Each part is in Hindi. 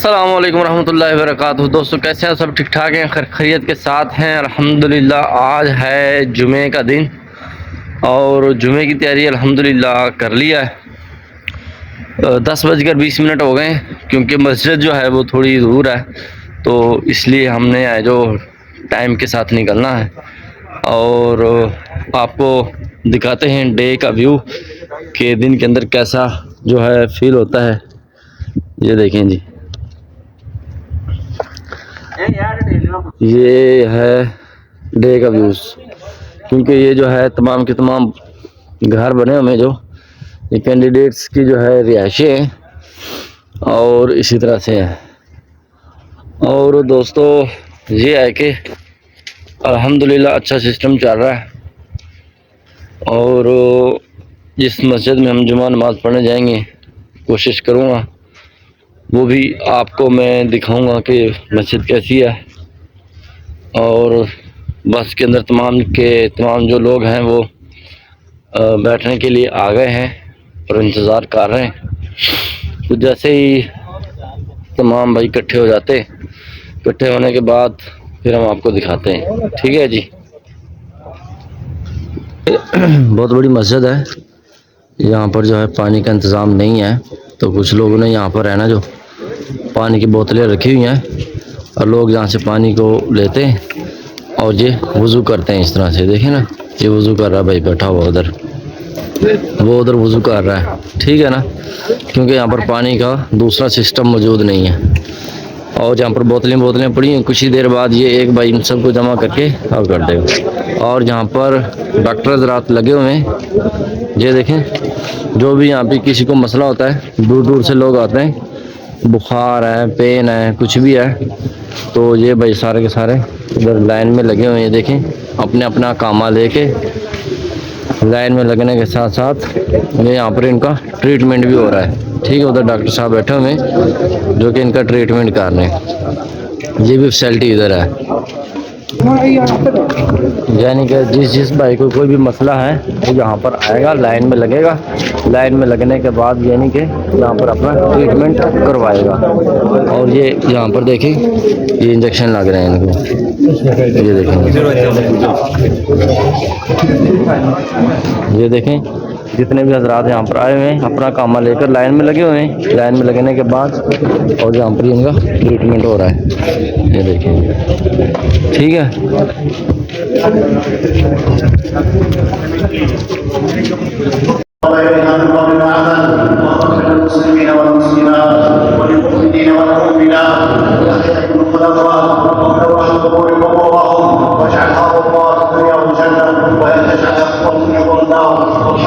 अस्सलाम वालेकुम रहमतुल्लाहि व बरकातहू। दोस्तों कैसे हैं सब? ठीक ठाक हैं, खैरियत के साथ हैं अल्हम्दुलिल्लाह। आज है जुमे का दिन और जुमे की तैयारी अल्हम्दुलिल्लाह कर लिया है। 10:20 हो गए क्योंकि मस्जिद जो है वो थोड़ी दूर है, तो इसलिए हमने जो टाइम के साथ निकलना है और आपको दिखाते हैं डे का व्यू कि दिन के अंदर कैसा जो है फील होता है। ये देखें जी, ये है डे का व्यूज, क्योंकि ये जो है तमाम के तमाम घर बने हुए जो ये कैंडिडेट्स की जो है रिहाइशें हैं और इसी तरह से है। और दोस्तों ये है कि अल्हम्दुलिल्लाह अच्छा सिस्टम चल रहा है और जिस मस्जिद में हम जुमा नमाज पढ़ने जाएंगे कोशिश करूँगा वो भी आपको मैं दिखाऊंगा कि मस्जिद कैसी है। और बस के अंदर तमाम जो लोग हैं वो बैठने के लिए आ गए हैं और इंतज़ार कर रहे हैं। तो जैसे ही तमाम भाई इकट्ठे हो जाते, इकट्ठे होने के बाद फिर हम आपको दिखाते हैं, ठीक है जी। बहुत बड़ी मस्जिद है, यहाँ पर जो है पानी का इंतज़ाम नहीं है, तो कुछ लोगों ने यहाँ पर है ना जो पानी की बोतलें रखी हुई हैं और लोग यहाँ से पानी को लेते हैं और ये वज़ू करते हैं। इस तरह से देखें ना, ये वज़ू कर रहा है भाई बैठा हुआ उधर, वो उधर वज़ू कर रहा है, ठीक है ना, क्योंकि यहाँ पर पानी का दूसरा सिस्टम मौजूद नहीं है। और जहाँ पर बोतलें पड़ी हैं, कुछ ही देर बाद ये एक भाई इन सबको जमा करके और कर देगा। और यहाँ पर डॉक्टर हज़रात लगे हुए हैं, ये देखें, जो भी यहाँ पे किसी को मसला होता है, दूर दूर से लोग आते हैं, बुखार है, पेन है, कुछ भी है, तो ये भाई सारे के सारे इधर लाइन में लगे हुए हैं। देखें, अपने अपना कामा लेके लाइन में लगने के साथ साथ ये यहाँ पर इनका ट्रीटमेंट भी हो रहा है, ठीक है। उधर डॉक्टर साहब बैठे हुए हैं जो कि इनका ट्रीटमेंट कर रहे हैं। ये भी फैसिलिटी इधर है, यानी कि जिस भाई को कोई भी मसला है वो यहाँ पर आएगा, लाइन में लगेगा, लाइन में लगने के बाद यानी कि यहाँ पर अपना ट्रीटमेंट करवाएगा। और ये यहाँ पर देखें, ये इंजेक्शन लग रहे हैं इनको, ये देखें, जितने भी हजरात यहाँ पर आए हुए हैं अपना कामा लेकर लाइन में लगे हुए हैं। लाइन में लगने के बाद और यहाँ पर इनका ट्रीटमेंट हो रहा है, ये देखें, ठीक है।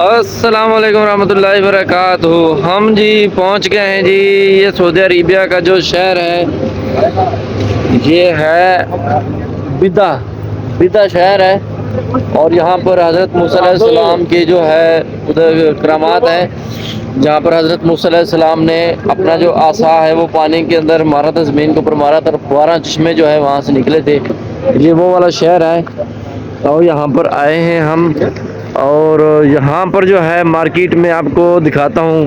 अस्सलाम वालेकुम रहमतुल्लाहि व बरकातहू। हम जी पहुंच गए हैं जी, ये सऊदी अरेबिया का जो शहर है ये है बिदा शहर है। और यहाँ पर हज़रत मूसा अलैहिस्सलाम की जो है उधर करामात हैं, जहाँ पर हज़रत मूसा अलैहिस्सलाम ने अपना जो आसा है वो पानी के अंदर मारा था, ज़मीन के ऊपर मारा था, 12 चश्मे जो है वहाँ से निकले थे। ये वो वाला शहर है और यहाँ पर आए हैं हम। और यहाँ पर जो है मार्केट में आपको दिखाता हूँ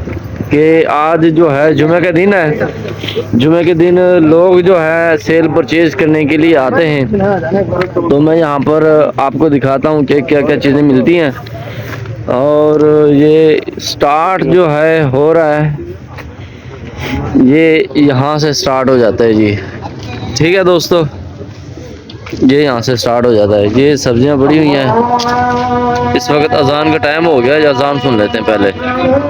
कि आज जो है जुमे का दिन है, जुमे के दिन लोग जो है सेल परचेज करने के लिए आते हैं। तो मैं यहाँ पर आपको दिखाता हूँ कि क्या क्या चीज़ें मिलती हैं। और ये स्टार्ट जो है हो रहा है, ये यहाँ से स्टार्ट हो जाता है जी। ठीक है दोस्तों, ये यहाँ से स्टार्ट हो जाता है। ये सब्जियाँ पड़ी हुई हैं। इस वक्त अजान का टाइम हो गया है, अजान सुन लेते हैं पहले।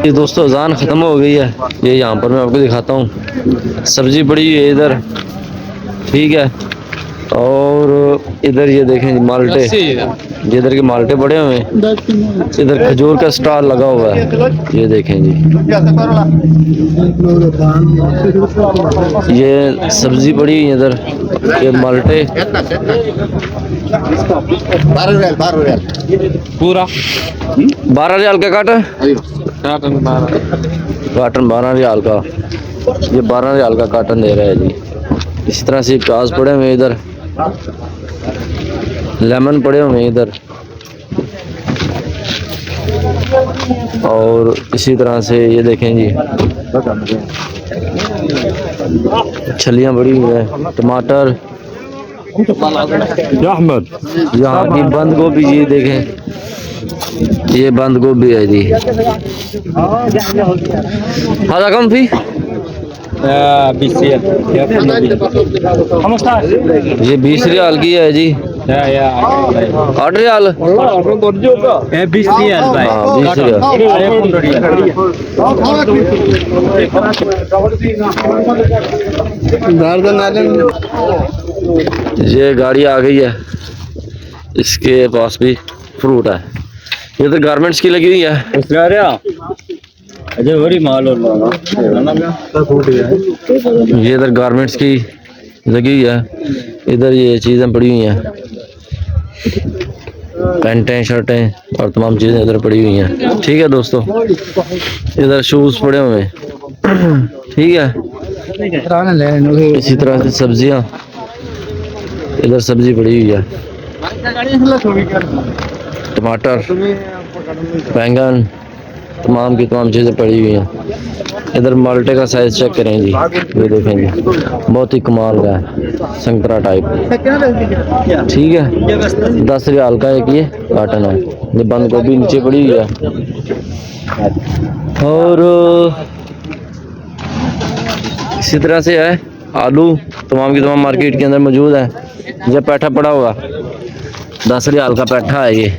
ये दोस्तों अजान ख़त्म हो गई है। ये यहाँ पर मैं आपको दिखाता हूँ, सब्जी पड़ी हुई है इधर, ठीक है। और इधर ये देखें माल्टे, ये इधर के माल्टे पड़े हुए हैं। इधर खजूर का स्टॉल लगा हुआ है, ये देखें जी। ये सब्जी पड़ी हुई है इधर, ये माल्टे 12 पूरा 12 रियाल का काटा, काटन 12 रियाल का, ये 12 रियाल का काटन दे रहा है जी। इस तरह से प्याज पड़े हुए हैं इधर, लेमन पड़े हुए हैं इधर, और इसी तरह से ये देखें जी छलियाँ बड़ी हुई है, टमाटर, यहाँ की बंद गोभी जी देखें, ये बंद गोभी है जी। हाँ कम फी 20 ये 20 रियाल की है जी। 8 रियाल 20 रियाल भाई। हाँ 20 रियाल। ये गाड़ी आ गई है, इसके पास भी फ्रूट है। ये तो गारमेंट्स की लगी हुई है। अजय बड़ी माल और ये इधर गारमेंट्स की लगी हुई है। इधर ये चीज़ें पड़ी हुई हैं, पैंटें शर्टें और तमाम चीज़ें इधर पड़ी हुई हैं। ठीक है दोस्तों, इधर शूज़ पड़े हुए हैं, ठीक है। इसी तरह से सब्जियां, इधर सब्जी पड़ी हुई है, टमाटर, बैंगन, तमाम की तमाम चीज़ें पड़ी हुई हैं। इधर माल्टे का साइज चेक करें जी, ये देखें जी, बहुत ही कमाल का है, संतरा टाइप, ठीक है। 10 रियाल का एक ये कार्टन है। ये बंद गोभी नीचे पड़ी हुई है। और इसी तरह से है आलू, तमाम की तमाम मार्केट के अंदर मौजूद है। ये पैठा पड़ा हुआ 10 रियाल का पैठा है ये,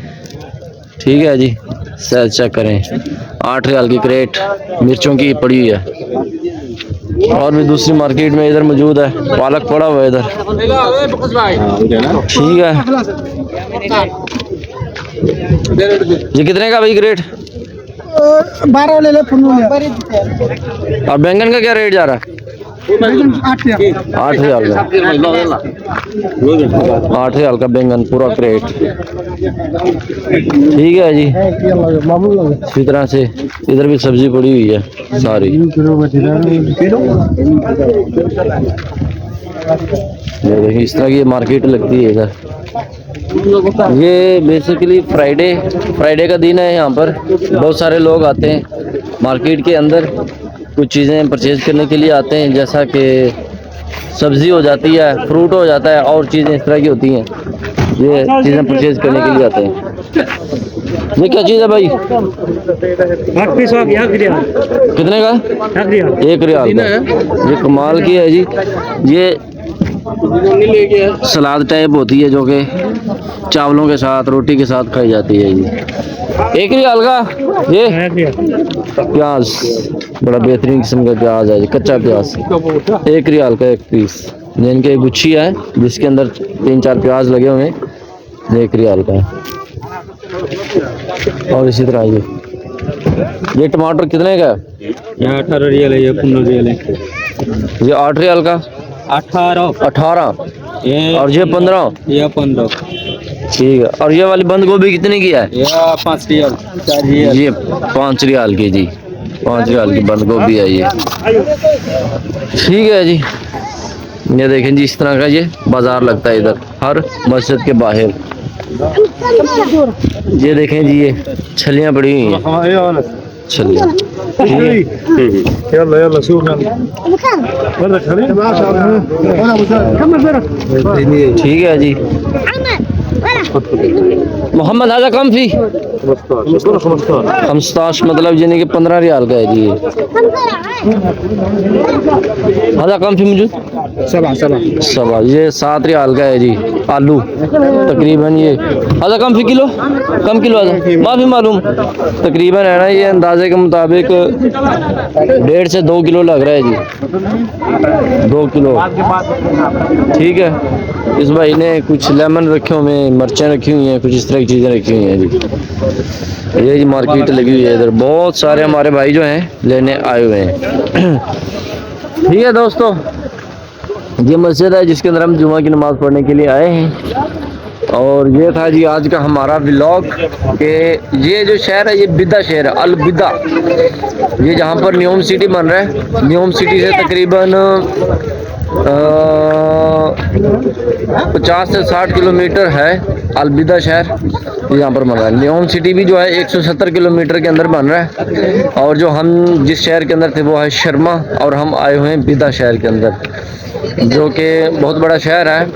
ठीक है जी। साइज चेक करें, 8 रियाल की क्रेट मिर्चों की पड़ी हुई है। और भी दूसरी मार्केट में इधर मौजूद है, पालक पड़ा हुआ है इधर, ठीक है। ये कितने का भाई क्रेट? 12 ले ले। और बैंगन का क्या रेट जा रहा है? 8 रियाल का, 8 रियाल का बैंगन पूरा क्रेट, ठीक है जी। इसी तरह से इधर भी सब्जी पड़ी हुई है सारी, ये देखिए इस तरह की मार्केट लगती है इधर। ये बेसिकली फ्राइडे का दिन है। यहाँ पर बहुत सारे लोग आते हैं मार्केट के अंदर, कुछ चीज़ें परचेज करने के लिए आते हैं, जैसा कि सब्ज़ी हो जाती है, फ्रूट हो जाता है, और चीज़ें इस तरह की होती हैं। ये चीज़ें परचेज करने के लिए आते हैं। ये क्या चीज़ है भाई? कितने का? 1 रियाल का। ये कमाल की है जी। ये सलाद टाइप होती है जो कि चावलों के साथ, रोटी के साथ खाई जाती है जी। 1 रियाल का। ये प्याज, बड़ा बेहतरीन किस्म का प्याज है जी, कच्चा प्याज, 1 रियाल का 1 पीस। इनके गुच्छी है जिसके अंदर 3-4 प्याज लगे हुए हैं, 1 रियाल का है। और इसी तरह ये टमाटर कितने का है? ये 18 रियाल है, ये 15 रियाल है। ये 8 रियाल का 18 ये और ये 15, ये 15, ठीक है। और ये वाली बंद गोभी कितने की है? ये 5 रियाल, 4 रियाल। ये 5 रियाल की जी, 5 रियाल की बंद गोभी है ये, ठीक है जी। ये देखें जी, इस तरह का ये बाजार लगता है इधर हर मस्जिद के बाहर। ये देखें जी, ये छलियाँ पड़ी हुई हैं, छलियाँ, ठीक है जी। मोहम्मद आजा कम फी 15, मतलब यानी कि 15 रियाल का है जी। आजा कम फी मुझे सवा ये 7 रियाल का है जी आलू तकरीबन। ये आधा कम फी किलो, कम किलो आधा माफ़ी मालूम तकरीबन है ना, ये अंदाजे के मुताबिक 1.5 से 2 किलो लग रहा है जी, 2 किलो। ठीक है, इस भाई ने कुछ लेमन रखे हुए हैं, मिर्चें रखी हुई हैं, कुछ इस तरह की चीज़ें रखी हुई हैं जी। ये जी मार्केट लगी हुई है इधर, बहुत सारे हमारे भाई जो हैं लेने आए हुए हैं। ठीक है दोस्तों, ये मस्जिद है जिसके अंदर हम जुमा की नमाज़ पढ़ने के लिए आए हैं। और ये था जी आज का हमारा व्लॉग कि ये जो शहर है ये बिदा शहर है, अल बिदा। ये जहाँ पर न्योम सिटी बन रहा है, न्योम सिटी से तकरीबन 50 से 60 किलोमीटर है अलविदा शहर, यहाँ पर बन रहा है। न्योम सिटी भी जो है 170 किलोमीटर के अंदर बन रहा है। और जो हम जिस शहर के अंदर थे वो है शर्मा, और हम आए हुए हैं बिदा शहर के अंदर, जो कि बहुत बड़ा शहर है।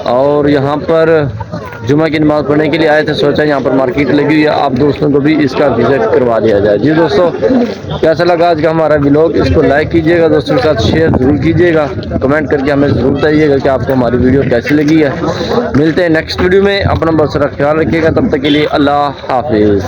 और यहाँ पर जुमा की नमाज़ पढ़ने के लिए आए थे, सोचा यहाँ पर मार्केट लगी हुई है, आप दोस्तों को भी इसका विज़िट करवा दिया जाए। जी दोस्तों, कैसा लगा आज का हमारा व्लॉग, इसको लाइक कीजिएगा, दोस्तों के साथ शेयर ज़रूर कीजिएगा, कमेंट करके हमें ज़रूर बताइएगा कि आपको हमारी वीडियो कैसी लगी है। मिलते हैं नेक्स्ट वीडियो में, अपना बहुत सारा ख्याल रखिएगा, तब तक के लिए अल्लाह हाफिज़।